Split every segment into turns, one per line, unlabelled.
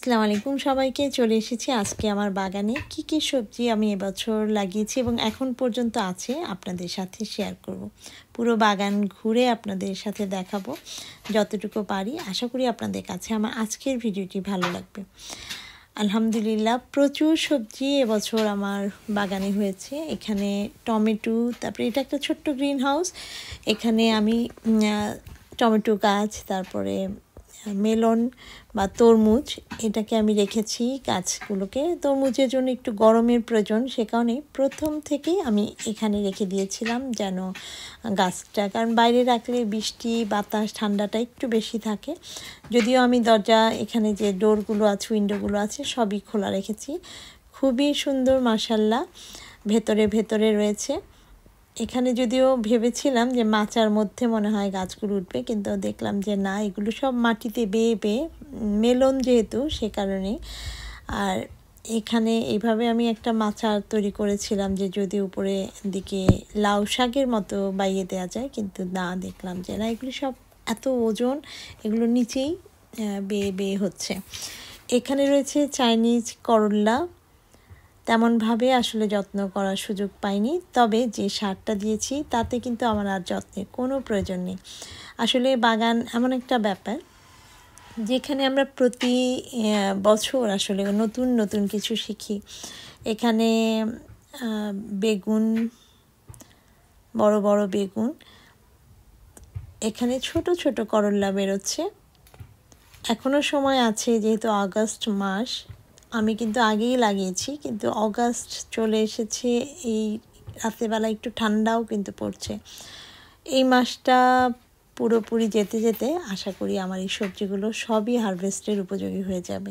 আসসালামু আলাইকুম সবাইকে। চলে এসেছি আজকে আমার বাগানে কি কি সবজি আমি এবছর লাগিয়েছি এবং এখন পর্যন্ত আছে আপনাদের সাথে শেয়ার করব। পুরো বাগান ঘুরে আপনাদের সাথে দেখাবো যতটুকু পারি। আশা করি আপনাদের কাছে আমার আজকের ভিডিওটি ভালো লাগবে। আলহামদুলিল্লাহ প্রচুর সবজি এবছর আমার বাগানে হয়েছে। এখানে টমেটো, তারপরে এটা একটা ছোট্ট গ্রিন হাউস। এখানে আমি টমেটো গাছ, তারপরে মেলন বা তরমুজ, এটাকে আমি রেখেছি গাছগুলোকে। তরমুজের জন্য একটু গরমের প্রয়োজন, সে কারণে প্রথম থেকেই আমি এখানে রেখে দিয়েছিলাম যেন গাছটা, কারণ বাইরে রাখলে বৃষ্টি বাতাস ঠান্ডাটা একটু বেশি থাকে। যদিও আমি দরজা, এখানে যে ডোরগুলো আছে, উইন্ডোগুলো আছে, সবই খোলা রেখেছি। খুবই সুন্দর মাশাআল্লাহ ভেতরে ভেতরে রয়েছে। এখানে যদিও ভেবেছিলাম যে মাচার মধ্যে মনে হয় গাছগুলো উঠবে, কিন্তু দেখলাম যে না, এগুলো সব মাটিতে বেয়ে বেয়ে, মেলন যেহেতু সে কারণে। আর এখানে এইভাবে আমি একটা মাচা তৈরি করেছিলাম যে যদি উপরে দিকে লাউ শাকের মতো বাইয়ে দেওয়া যায়, কিন্তু না, দেখলাম যে না, এগুলো সব এত ওজন, এগুলো নিচেই বেয়ে বেয়ে হচ্ছে। এখানে রয়েছে চাইনিজ করলা। তেমনভাবে আসলে যত্ন করার সুযোগ পাইনি, তবে যে সারটা দিয়েছি তাতে কিন্তু আমার আর যত্নের কোনো প্রয়োজন নেই। আসলে বাগান এমন একটা ব্যাপার যেখানে আমরা প্রতি বছর আসলে নতুন নতুন কিছু শিখি। এখানে বেগুন, বড় বড় বেগুন, এখানে ছোট ছোট করলা বেরোচ্ছে। এখনও সময় আছে, যেহেতু আগস্ট মাস। আমি কিন্তু আগেই লাগিয়েছি, কিন্তু অগাস্ট চলে এসেছে, এই রাত্রেবেলা একটু ঠান্ডাও কিন্তু পড়ছে। এই মাসটা পুরোপুরি যেতে যেতে আশা করি আমার এই সবজিগুলো সবই হারভেস্টের উপযোগী হয়ে যাবে।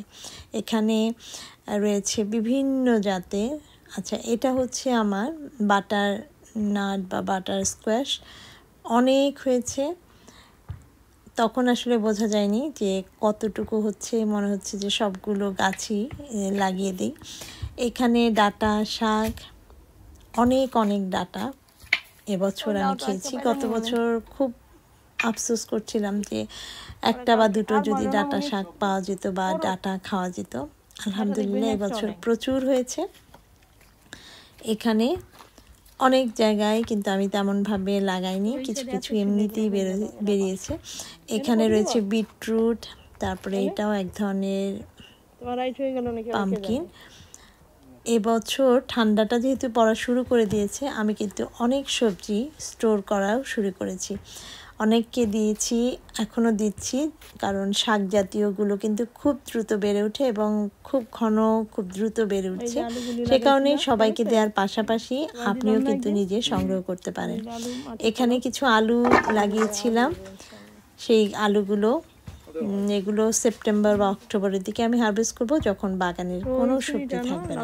এখানে রয়েছে বিভিন্ন জাতের। আচ্ছা, এটা হচ্ছে আমার বাটার নাট বা বাটার স্কোয়াশ। অনেক হয়েছে, তখন আসলে বোঝা যায়নি যে কতটুকু হচ্ছে, মনে হচ্ছে যে সবগুলো গাছই লাগিয়ে দিই। এখানে ডাঁটা শাক, অনেক অনেক ডাঁটা এবছর আমি খেয়েছি। গত বছর খুব আফসোস করছিলাম যে একটা বা দুটো যদি ডাঁটা শাক পাওয়া যেত বা ডাঁটা খাওয়া যেত। আলহামদুলিল্লাহ এবছর প্রচুর হয়েছে। এখানে অনেক জায়গায় কিন্তু আমি তেমনভাবে লাগাইনি, কিছু কিছু এমনিতেই বেরিয়েছে। এখানে রয়েছে বিটরুট, তারপরে এটাও এক ধরনের পাম্পকিন। এবছর ঠান্ডাটা যেহেতু পড়া শুরু করে দিয়েছে, আমি কিন্তু অনেক সবজি স্টোর করাও শুরু করেছি। অনেককে দিয়েছি, এখনও দিচ্ছি, কারণ শাক জাতীয়গুলো কিন্তু খুব দ্রুত বেড়ে ওঠে এবং খুব ঘন, খুব দ্রুত বেড়ে উঠছে। সে কারণেই সবাইকে দেওয়ার পাশাপাশি আপনিও কিন্তু নিজে সংগ্রহ করতে পারেন। এখানে কিছু আলু লাগিয়েছিলাম, সেই আলুগুলো, এগুলো সেপ্টেম্বর বা অক্টোবরের দিকে আমি হারভেস্ট করব, যখন বাগানের কোনো সবজি থাকবে না।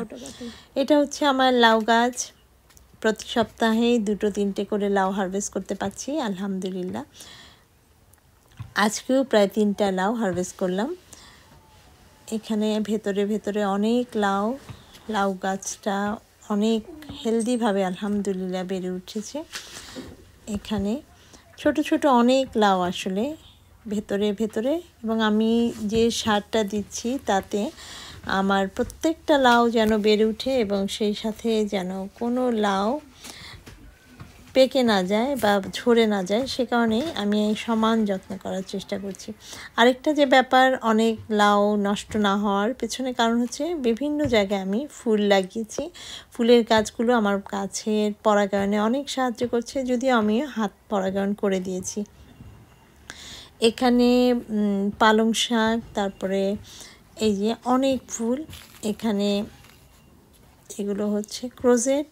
এটা হচ্ছে আমার লাউ গাছ। প্রতি সপ্তাহে 2-3টে করে লাউ হারভেস্ট করতে পারছি আলহামদুলিল্লাহ। আজকেও প্রায় 3টা লাউ হারভেস্ট করলাম। এখানে ভেতরে ভেতরে অনেক লাউ। লাউ গাছটা অনেক হেলদিভাবে আলহামদুলিল্লাহ বেড়ে উঠেছে। এখানে ছোট ছোট অনেক লাউ আসলে ভেতরে ভেতরে, এবং আমি যে সারটা দিচ্ছি তাতে আমার প্রত্যেকটা লাউ যেন বেড়ে উঠে এবং সেই সাথে যেন কোনো লাউ পেকে না যায় বা ঝরে না যায়, সে কারণে আমি সমান যত্ন করার চেষ্টা করছি। আরেকটা যে ব্যাপার, অনেক লাউ নষ্ট না হওয়ার পেছনে কারণ হচ্ছে বিভিন্ন জায়গায় আমি ফুল লাগিয়েছি। ফুলের গাছগুলো আমার গাছের পরাগায়নে অনেক সাহায্য করছে, যদিও আমি হাত পরাগায়ন করে দিয়েছি। এখানে পালং শাক, তারপরে এই যে অনেক ফুল। এখানে এগুলো হচ্ছে ক্রোজেট।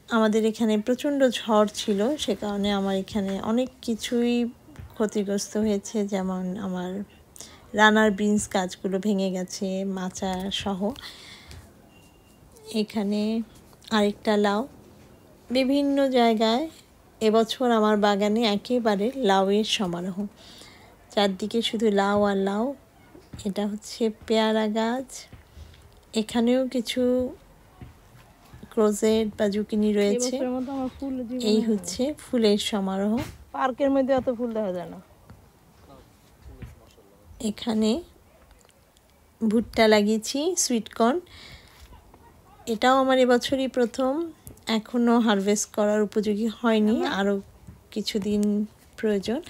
আমাদের এখানে প্রচণ্ড ঝড় ছিল, সে কারণে আমার এখানে অনেক কিছুই ক্ষতিগ্রস্ত হয়েছে, যেমন আমার রানার বিনস গাছগুলো ভেঙে গেছে মাচা সহ। এখানে আরেকটা লাউ। বিভিন্ন জায়গায় এবছর আমার বাগানে একেবারে লাউয়ের সমারোহ, চারদিকে শুধু লাউ আর লাউ। এটা হচ্ছে পেয়ারা গাছ। এখানেও কিছু ক্রোজেট বা জুকিনি রয়েছে। এই হচ্ছে ফুলের সমারোহ।
পার্কের মধ্যে এত ফুল দেখা যায় না।
এখানে ভুট্টা লাগিয়েছি, সুইট কর্ন। এটাও আমার এবছরই প্রথম, এখনও হারভেস্ট করার উপযোগী হয়নি, আরও কিছুদিন প্রয়োজন।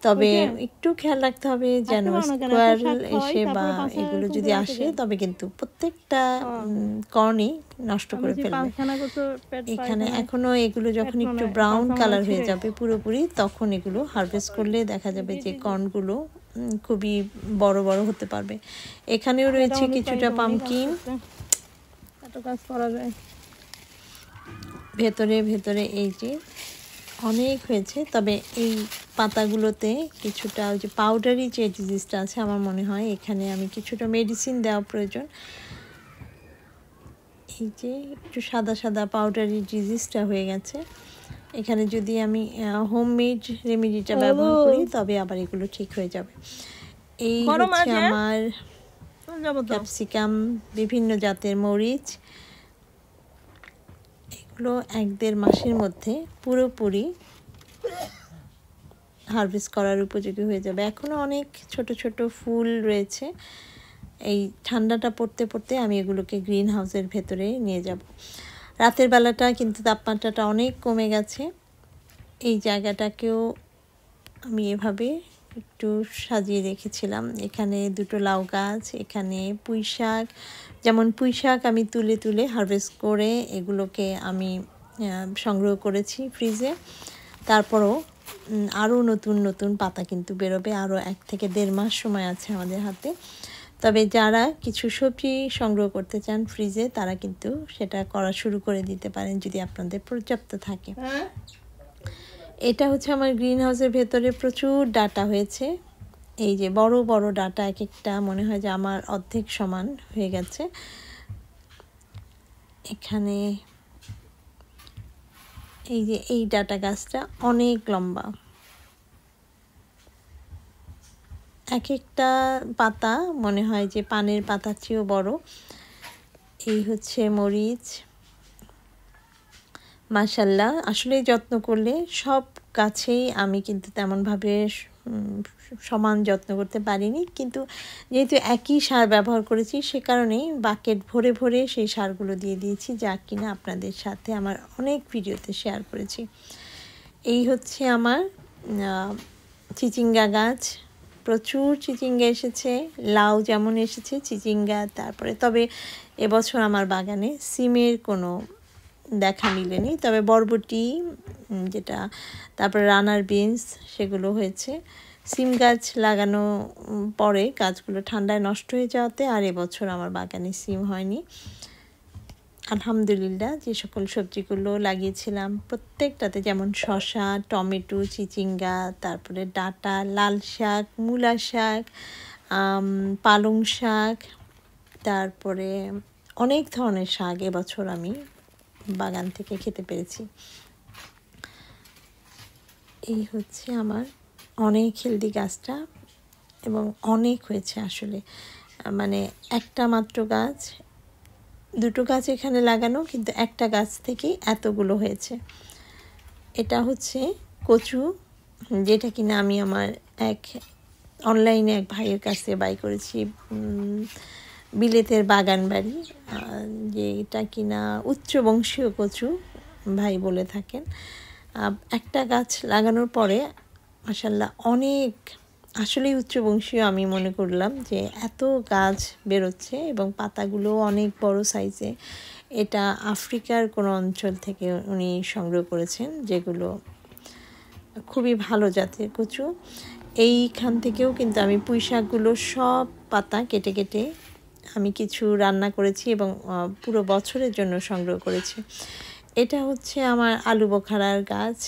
তবে একটু খেয়াল রাখতে হবে যেন স্কোয়ার এসে বা এগুলো যদি আসে তবে কিন্তু প্রত্যেকটা কর্নই নষ্ট করে ফেলবে। এখানে এখনও এগুলো যখন একটু ব্রাউন কালার হয়ে যাবে পুরোপুরি, তখন এগুলো হারভেস্ট করলে দেখা যাবে যে কর্নগুলো খুবই বড় বড় হতে পারবে। এখানেও রয়েছে কিছুটা পামকিন, ভেতরে ভেতরে এই যে অনেক হয়েছে। তবে এই পাতাগুলোতে কিছুটা ওই যে পাউডারি যে ডিজিজটা আছে, আমার মনে হয় এখানে আমি কিছুটা মেডিসিন দেওয়া প্রয়োজন। এই যে একটু সাদা সাদা পাউডারি ডিজিজটা হয়ে গেছে। এখানে যদি আমি হোমমেড রেমেডিটা ব্যবহার করি তবে আবার এগুলো ঠিক হয়ে যাবে। এই হচ্ছে আমার ক্যাপসিকাম, বিভিন্ন জাতের মরিচ, এগুলো 1-1.5 মাসের মধ্যে পুরোপুরি হারভেস্ট করার উপযোগী হয়ে যাবে। এখনও অনেক ছোট ছোট ফুল রয়েছে। এই ঠান্ডাটা পড়তে পড়তে আমি এগুলোকে গ্রিন হাউসের ভেতরে নিয়ে যাব। রাতের বেলাটা কিন্তু তাপমাত্রাটা অনেক কমে গেছে। এই জায়গাটাকেও আমি এভাবে একটু সাজিয়ে রেখেছিলাম। এখানে 2টো লাউ গাছ, এখানে পুঁই শাক, যেমন পুঁই শাক আমি তুলে তুলে হারভেস্ট করে এগুলোকে আমি সংগ্রহ করেছি ফ্রিজে। তারপরও আরও নতুন নতুন পাতা কিন্তু বেরোবে, আরও 1 থেকে 1.5 মাস সময় আছে আমাদের হাতে। তবে যারা কিছু সবজি সংগ্রহ করতে চান ফ্রিজে, তারা কিন্তু সেটা করা শুরু করে দিতে পারেন যদি আপনাদের পর্যাপ্ত থাকে। এটা হচ্ছে আমার গ্রিন হাউসের ভেতরে প্রচুর ডাটা হয়েছে। এই যে বড় বড় ডাটা, এক একটা মনে হয় যে আমার অর্ধেক সমান হয়ে গেছে। এখানে এই যে এই ডাটা গাছটা অনেক লম্বা, এক একটা পাতা মনে হয় যে পানের পাতার চেয়েও বড়। এই হচ্ছে মরিচ, মাশাআল্লাহ। আসলে যত্ন করলে সব গাছেই আমি কিন্তু তেমনভাবে সমান যত্ন করতে পারিনি, কিন্তু যেহেতু একই সার ব্যবহার করেছি সে কারণেই বাকেট ভরে ভরে সেই সারগুলো দিয়ে দিয়েছি, যা কিনা আপনাদের সাথে আমার অনেক ভিডিওতে শেয়ার করেছি। এই হচ্ছে আমার চিচিঙ্গা গাছ, প্রচুর চিচিঙ্গা এসেছে, লাউ যেমন এসেছে চিচিঙ্গা। তারপরে তবে এবছর আমার বাগানে সিমের কোনো দেখা মিলেনি, তবে বরবটি যেটা, তারপরে রানার বিনস, সেগুলো হয়েছে। সিম গাছ লাগানো পরে গাছগুলো ঠান্ডায় নষ্ট হয়ে যাওয়াতে আর এবছর আমার বাগানে সিম হয়নি। আলহামদুলিল্লাহ, যে সকল সবজিগুলো লাগিয়েছিলাম প্রত্যেকটাতে, যেমন শসা, টমেটো, চিচিঙ্গা, তারপরে ডাঁটা, লাল শাক, মূলা শাক, পালং শাক, তারপরে অনেক ধরনের শাক এবছর আমি বাগান থেকে খেতে পেরেছি। এই হচ্ছে আমার অনেক হেলদি গাছটা এবং অনেক হয়েছে আসলে, মানে একটা মাত্র গাছ, 2টো গাছ এখানে লাগানো, কিন্তু একটা গাছ থেকেই এতগুলো হয়েছে। এটা হচ্ছে কচু, যেটা কিনা আমি আমার অনলাইনে এক ভাইয়ের কাছে বাই করেছি, বিলেতের বাগান বাড়ি, যেটা কিনা উচ্চবংশীয় কচু ভাই বলে থাকেন। একটা গাছ লাগানোর পরে মাশাআল্লাহ অনেক, আসলেই উচ্চবংশীয় আমি মনে করলাম যে এত গাছ বেরোচ্ছে এবং পাতাগুলো অনেক বড় সাইজে। এটা আফ্রিকার কোনো অঞ্চল থেকে উনি সংগ্রহ করেছেন, যেগুলো খুবই ভালো জাতের কচু। এইখান থেকেও কিন্তু আমি পুঁই শাকগুলো সব পাতা কেটে কেটে আমি কিছু রান্না করেছি এবং পুরো বছরের জন্য সংগ্রহ করেছি। এটা হচ্ছে আমার আলু বোখারার গাছ,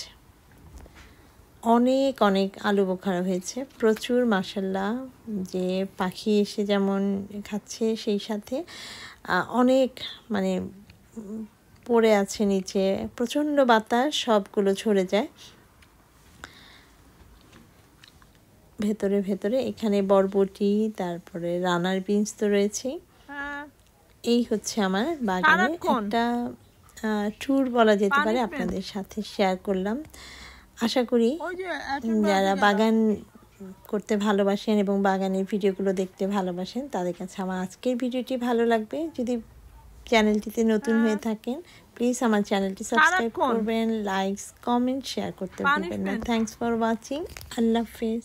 অনেক অনেক আলু বোখারা হয়েছে, প্রচুর মাশাআল্লাহ। যে পাখি এসে যেমন খাচ্ছে, সেই সাথে অনেক মানে পড়ে আছে নিচে, প্রচণ্ড বাতাস, সবগুলো ঝরে যায়। ভেতরে ভেতরে এখানে বরবটি, তারপরে রানার বিনস তো রয়েছে। এই হচ্ছে আমার বাগানে একটা ট্যুর বলা যেতে পারে, আপনাদের সাথে শেয়ার করলাম। আশা করি যারা বাগান করতে ভালোবাসেন এবং বাগানের ভিডিওগুলো দেখতে ভালোবাসেন, তাদের কাছে আমার আজকের ভিডিওটি ভালো লাগবে। যদি চ্যানেলটিতে নতুন হয়ে থাকেন, প্লিজ আমার চ্যানেলটি সাবস্ক্রাইব করবেন, লাইকস, কমেন্ট, শেয়ার করতে ভুলবেন না। Thanks for watching. আল্লাহ হাফেজ।